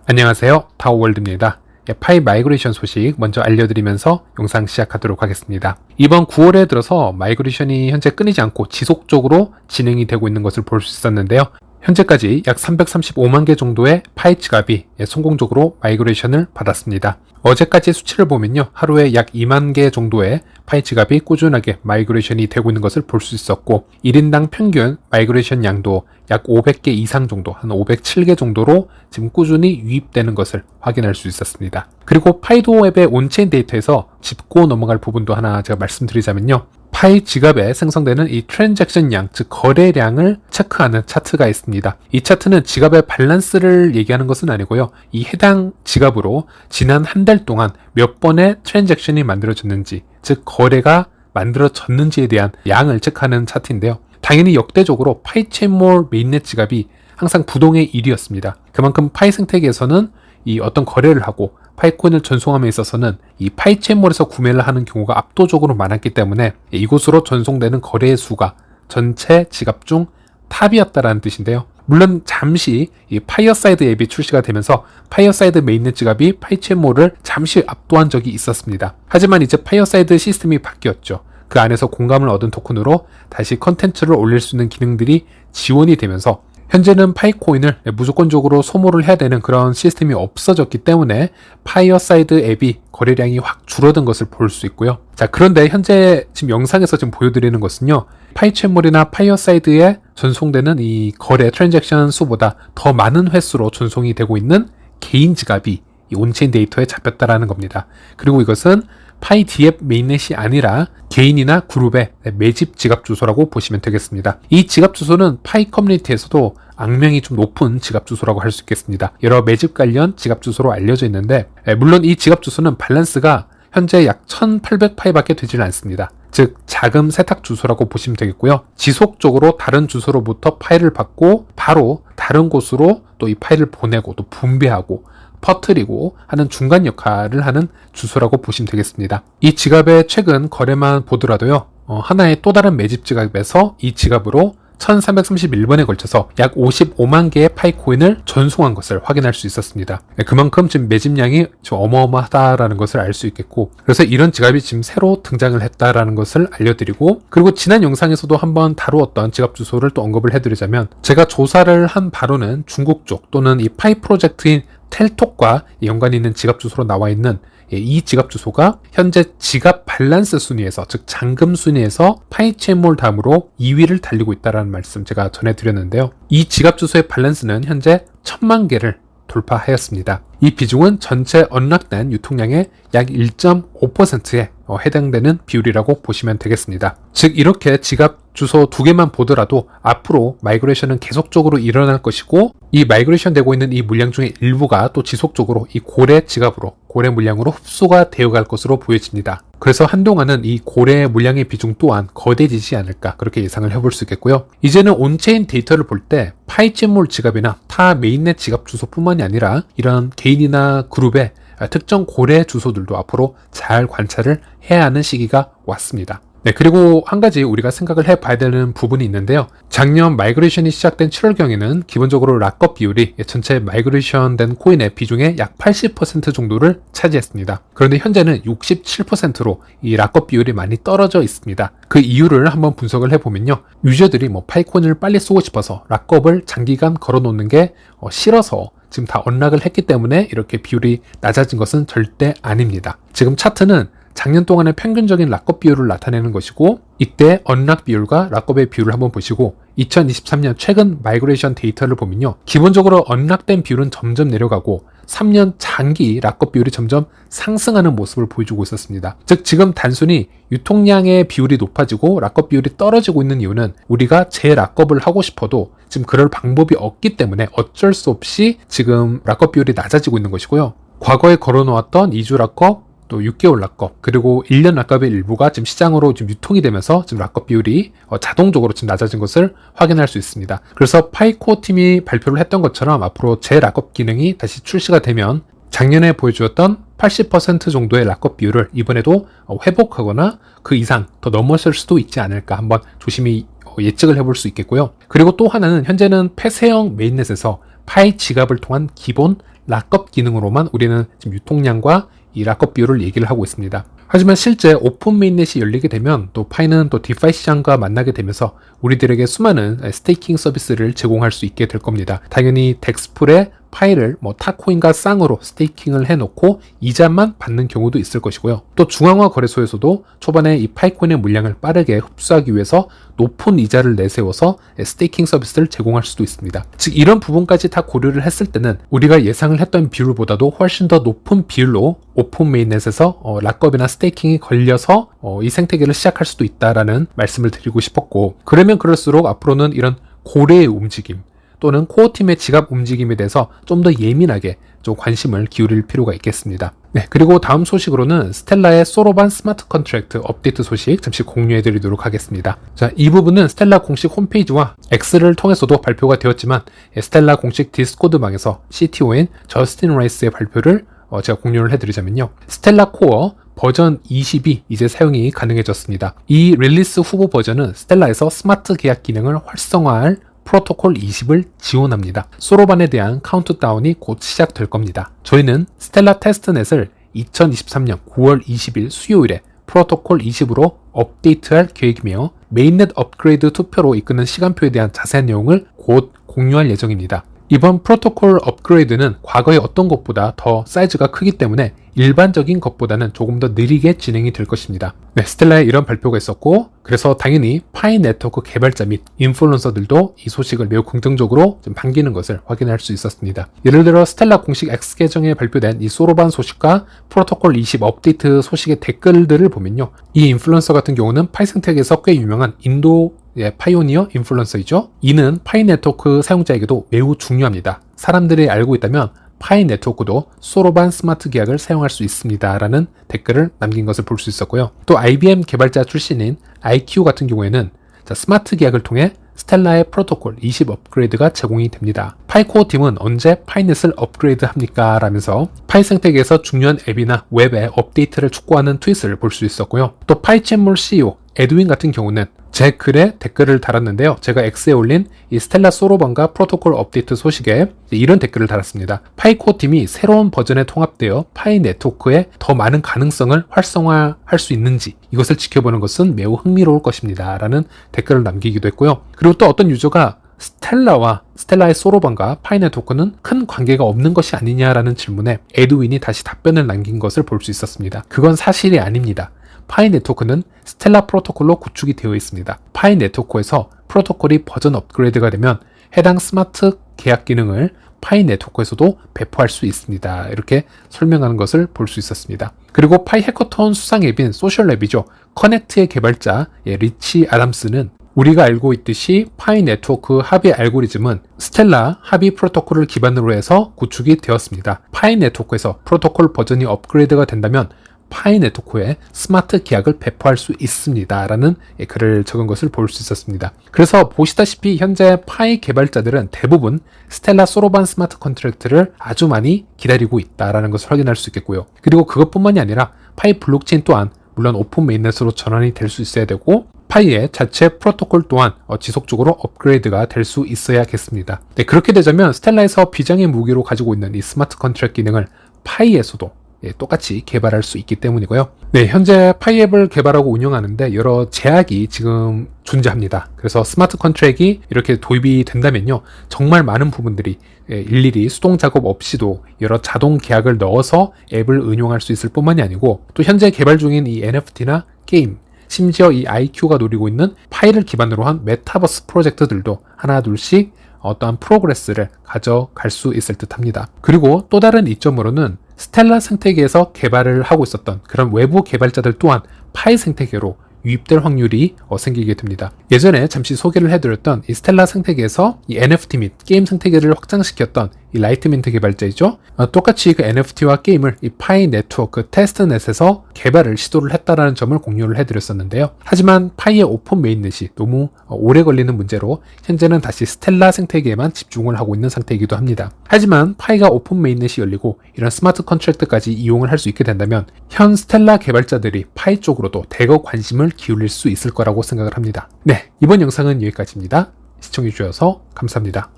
안녕하세요, 타오월드입니다. 파이 마이그레이션 소식 먼저 알려드리면서 영상 시작하도록 하겠습니다. 이번 9월에 들어서 마이그레이션이 현재 끊이지 않고 지속적으로 진행이 되고 있는 것을 볼 수 있었는데요. 현재까지 약 335만 개 정도의 파이 지갑이 성공적으로 마이그레이션을 받았습니다. 어제까지 수치를 보면요, 하루에 약 2만 개 정도의 파이 지갑이 꾸준하게 마이그레이션이 되고 있는 것을 볼 수 있었고, 1인당 평균 마이그레이션 양도 약 500개 이상 정도, 한 507개 정도로 지금 꾸준히 유입되는 것을 확인할 수 있었습니다. 그리고 파이도 앱의 온체인 데이터에서 짚고 넘어갈 부분도 하나 제가 말씀드리자면요, 파이 지갑에 생성되는 이 트랜잭션 양, 즉 거래량을 체크하는 차트가 있습니다. 이 차트는 지갑의 밸런스를 얘기하는 것은 아니고요, 이 해당 지갑으로 지난 한 달 동안 몇 번의 트랜잭션이 만들어졌는지, 즉 거래가 만들어졌는지에 대한 양을 체크하는 차트인데요. 당연히 역대적으로 파이체인몰 메인넷 지갑이 항상 부동의 1위였습니다. 그만큼 파이 생태계에서는 이 어떤 거래를 하고 파이코인을 전송함에 있어서는 이 파이체인몰에서 구매를 하는 경우가 압도적으로 많았기 때문에 이곳으로 전송되는 거래의 수가 전체 지갑 중 탑이었다라는 뜻인데요. 물론 잠시 이 파이어사이드 앱이 출시가 되면서 파이어사이드 메인넷 지갑이 파이체인몰을 잠시 압도한 적이 있었습니다. 하지만 이제 파이어사이드 시스템이 바뀌었죠. 그 안에서 공감을 얻은 토큰으로 다시 컨텐츠를 올릴 수 있는 기능들이 지원이 되면서 현재는 파이코인을 무조건적으로 소모를 해야 되는 그런 시스템이 없어졌기 때문에 파이어사이드 앱이 거래량이 확 줄어든 것을 볼 수 있고요. 자, 그런데 현재 지금 영상에서 지금 보여드리는 것은요, 파이체인몰이나 파이어사이드에 전송되는 이 거래 트랜잭션 수보다 더 많은 횟수로 전송이 되고 있는 개인 지갑이 이 온체인 데이터에 잡혔다라는 겁니다. 그리고 이것은 파이 디앱 메인넷이 아니라 개인이나 그룹의 매집 지갑 주소라고 보시면 되겠습니다. 이 지갑 주소는 파이 커뮤니티에서도 악명이 좀 높은 지갑 주소라고 할 수 있겠습니다. 여러 매집 관련 지갑 주소로 알려져 있는데, 물론 이 지갑 주소는 밸런스가 현재 약 1800파이밖에 되질 않습니다. 즉 자금 세탁 주소라고 보시면 되겠고요. 지속적으로 다른 주소로부터 파일을 받고 바로 다른 곳으로 또 이 파일을 보내고 또 분배하고 퍼뜨리고 하는 중간 역할을 하는 주소라고 보시면 되겠습니다. 이 지갑의 최근 거래만 보더라도요, 하나의 또 다른 매집 지갑에서 이 지갑으로 1331번에 걸쳐서 약 55만 개의 파이코인을 전송한 것을 확인할 수 있었습니다. 그만큼 지금 매집량이 좀 어마어마하다라는 것을 알 수 있겠고, 그래서 이런 지갑이 지금 새로 등장을 했다라는 것을 알려드리고, 그리고 지난 영상에서도 한번 다루었던 지갑 주소를 또 언급을 해드리자면, 제가 조사를 한 바로는 중국 쪽 또는 이 파이 프로젝트인 텔톡과 연관이 있는 지갑 주소로 나와 있는 이 지갑 주소가 현재 지갑 밸런스 순위에서, 즉 잔금 순위에서 파이체인몰 다음으로 2위를 달리고 있다는 말씀 제가 전해드렸는데요. 이 지갑 주소의 밸런스는 현재 1000만 개를 돌파하였습니다. 이 비중은 전체 언락된 유통량의 약 1.5%에 해당되는 비율이라고 보시면 되겠습니다. 즉 이렇게 지갑 주소 2개만 보더라도 앞으로 마이그레이션은 계속적으로 일어날 것이고, 이 마이그레이션 되고 있는 이 물량 중에 일부가 또 지속적으로 이 고래 지갑으로, 고래 물량으로 흡수가 되어갈 것으로 보여집니다. 그래서 한동안은 이 고래 물량의 비중 또한 거대해지지 않을까, 그렇게 예상을 해볼 수 있겠고요. 이제는 온체인 데이터를 볼 때 파이체인몰 지갑이나 타 메인넷 지갑 주소뿐만이 아니라 이런 개인이나 그룹의 특정 고래 주소들도 앞으로 잘 관찰을 해야 하는 시기가 왔습니다. 네, 그리고 한 가지 우리가 생각을 해봐야 되는 부분이 있는데요. 작년 마이그레이션이 시작된 7월경에는 기본적으로 락업 비율이 전체 마이그레이션 된 코인의 비중의 약 80% 정도를 차지했습니다. 그런데 현재는 67%로 이 락업 비율이 많이 떨어져 있습니다. 그 이유를 한번 분석을 해보면요, 유저들이 파이코인을 빨리 쓰고 싶어서 락업을 장기간 걸어놓는 게 싫어서 지금 다 언락을 했기 때문에 이렇게 비율이 낮아진 것은 절대 아닙니다. 지금 차트는 작년 동안의 평균적인 락업 비율을 나타내는 것이고, 이때 언락 비율과 락업의 비율을 한번 보시고 2023년 최근 마이그레이션 데이터를 보면요, 기본적으로 언락된 비율은 점점 내려가고 3년 장기 락업 비율이 점점 상승하는 모습을 보여주고 있었습니다. 즉 지금 단순히 유통량의 비율이 높아지고 락업 비율이 떨어지고 있는 이유는 우리가 재락업을 하고 싶어도 지금 그럴 방법이 없기 때문에 어쩔 수 없이 지금 락업 비율이 낮아지고 있는 것이고요. 과거에 걸어놓았던 2주 락업, 또 6개월 락업, 그리고 1년 락업의 일부가 지금 시장으로 지금 유통이 되면서 지금 락업 비율이 자동적으로 지금 낮아진 것을 확인할 수 있습니다. 그래서 파이코 팀이 발표를 했던 것처럼 앞으로 재락업 기능이 다시 출시가 되면 작년에 보여주었던 80% 정도의 락업 비율을 이번에도 회복하거나 그 이상 더 넘어설 수도 있지 않을까, 한번 조심히 예측을 해볼 수 있겠고요. 그리고 또 하나는 현재는 폐쇄형 메인넷에서 파이 지갑을 통한 기본 락업 기능으로만 우리는 지금 유통량과 이 락업 비율을 얘기를 하고 있습니다. 하지만 실제 오픈 메인넷이 열리게 되면 또 파이는 또 디파이 시장과 만나게 되면서 우리들에게 수많은 스테이킹 서비스를 제공할 수 있게 될 겁니다. 당연히 덱스풀에 파이를 타코인과 쌍으로 스테이킹을 해놓고 이자만 받는 경우도 있을 것이고요. 또 중앙화 거래소에서도 초반에 이 파이코인의 물량을 빠르게 흡수하기 위해서 높은 이자를 내세워서 스테이킹 서비스를 제공할 수도 있습니다. 즉 이런 부분까지 다 고려를 했을 때는 우리가 예상을 했던 비율보다도 훨씬 더 높은 비율로 오픈 메인넷에서 락업이나 스테이킹이 걸려서 이 생태계를 시작할 수도 있다라는 말씀을 드리고 싶었고, 그러면 그럴수록 앞으로는 이런 고래의 움직임 또는 코어 팀의 지갑 움직임에 대해서 좀 더 예민하게 좀 관심을 기울일 필요가 있겠습니다. 네, 그리고 다음 소식으로는 스텔라의 소로반 스마트 컨트랙트 업데이트 소식 잠시 공유해 드리도록 하겠습니다. 자, 이 부분은 스텔라 공식 홈페이지와 X를 통해서도 발표가 되었지만 스텔라 공식 디스코드방에서 CTO인 저스틴 라이스의 발표를 제가 공유를 해드리자면요. 스텔라 코어 버전 20이 이제 사용이 가능해졌습니다. 이 릴리스 후보 버전은 스텔라에서 스마트 계약 기능을 활성화할 프로토콜 20을 지원합니다. 소로반에 대한 카운트다운이 곧 시작될 겁니다. 저희는 스텔라 테스트넷을 2023년 9월 20일 수요일에 프로토콜 20으로 업데이트할 계획이며 메인넷 업그레이드 투표로 이끄는 시간표에 대한 자세한 내용을 곧 공유할 예정입니다. 이번 프로토콜 업그레이드는 과거의 어떤 것보다 더 사이즈가 크기 때문에 일반적인 것보다는 조금 더 느리게 진행이 될 것입니다. 네, 스텔라에 이런 발표가 있었고, 그래서 당연히 파이 네트워크 개발자 및 인플루언서들도 이 소식을 매우 긍정적으로 좀 반기는 것을 확인할 수 있었습니다. 예를 들어 스텔라 공식 X 계정에 발표된 이 소로반 소식과 프로토콜 20 업데이트 소식의 댓글들을 보면요, 이 인플루언서 같은 경우는 파이 생태계에서 꽤 유명한 인도 파이오니어 인플루언서이죠. 이는 파이 네트워크 사용자에게도 매우 중요합니다. 사람들이 알고 있다면 파이 네트워크도 소로반 스마트 계약을 사용할 수 있습니다 라는 댓글을 남긴 것을 볼 수 있었고요. 또 IBM 개발자 출신인 IQ 같은 경우에는 스마트 계약을 통해 스텔라의 프로토콜 20 업그레이드가 제공이 됩니다. 파이코어 팀은 언제 파이넷을 업그레이드 합니까? 라면서 파이 생태계에서 중요한 앱이나 웹의 업데이트를 촉구하는 트윗을 볼 수 있었고요. 또 파이챔몰 CEO 에드윈 같은 경우는 제 글에 댓글을 달았는데요. 제가 X에 올린 이 스텔라 소로반과 프로토콜 업데이트 소식에 이런 댓글을 달았습니다. 파이코어 팀이 새로운 버전에 통합되어 파이 네트워크에 더 많은 가능성을 활성화할 수 있는지 이것을 지켜보는 것은 매우 흥미로울 것입니다 라는 댓글을 남기기도 했고요. 그리고 또 어떤 유저가 스텔라와 스텔라의 소로반과 파이 네트워크는 큰 관계가 없는 것이 아니냐라는 질문에 에드윈이 다시 답변을 남긴 것을 볼 수 있었습니다. 그건 사실이 아닙니다. 파이 네트워크는 스텔라 프로토콜로 구축이 되어 있습니다. 파이 네트워크에서 프로토콜이 버전 업그레이드가 되면 해당 스마트 계약 기능을 파이 네트워크에서도 배포할 수 있습니다. 이렇게 설명하는 것을 볼 수 있었습니다. 그리고 파이 해커톤 수상 앱인 소셜랩이죠. 커넥트의 개발자 리치 아담스는 우리가 알고 있듯이 파이 네트워크 합의 알고리즘은 스텔라 합의 프로토콜을 기반으로 해서 구축이 되었습니다. 파이 네트워크에서 프로토콜 버전이 업그레이드가 된다면 파이 네트워크에 스마트 계약을 배포할 수 있습니다 라는 글을 적은 것을 볼 수 있었습니다. 그래서 보시다시피 현재 파이 개발자들은 대부분 스텔라 소로반 스마트 컨트랙트를 아주 많이 기다리고 있다라는 것을 확인할 수 있겠고요. 그리고 그것뿐만이 아니라 파이 블록체인 또한 물론 오픈 메인넷으로 전환이 될 수 있어야 되고 파이의 자체 프로토콜 또한 지속적으로 업그레이드가 될 수 있어야겠습니다. 네, 그렇게 되자면 스텔라에서 비장의 무기로 가지고 있는 이 스마트 컨트랙트 기능을 파이에서도 똑같이 개발할 수 있기 때문이고요. 네, 현재 파이앱을 개발하고 운영하는데 여러 제약이 지금 존재합니다. 그래서 스마트 컨트랙이 이렇게 도입이 된다면요, 정말 많은 부분들이 일일이 수동 작업 없이도 여러 자동 계약을 넣어서 앱을 응용할 수 있을 뿐만이 아니고, 또 현재 개발 중인 이 NFT나 게임, 심지어 이 IQ가 노리고 있는 파이를 기반으로 한 메타버스 프로젝트들도 하나 둘씩 어떠한 프로그레스를 가져갈 수 있을 듯 합니다. 그리고 또 다른 이점으로는 스텔라 생태계에서 개발을 하고 있었던 그런 외부 개발자들 또한 파이 생태계로 유입될 확률이 생기게 됩니다. 예전에 잠시 소개를 해드렸던 이 스텔라 생태계에서 이 NFT 및 게임 생태계를 확장시켰던 이 라이트민트 개발자이죠. 똑같이 그 NFT와 게임을 이 파이 네트워크 테스트넷에서 개발을 시도를 했다라는 점을 공유를 해드렸었는데요. 하지만 파이의 오픈 메인넷이 너무 오래 걸리는 문제로 현재는 다시 스텔라 생태계에만 집중을 하고 있는 상태이기도 합니다. 하지만 파이가 오픈 메인넷이 열리고 이런 스마트 컨트랙트까지 이용을 할 수 있게 된다면 현 스텔라 개발자들이 파이 쪽으로도 대거 관심을 기울일 수 있을 거라고 생각을 합니다. 네, 이번 영상은 여기까지입니다. 시청해주셔서 감사합니다.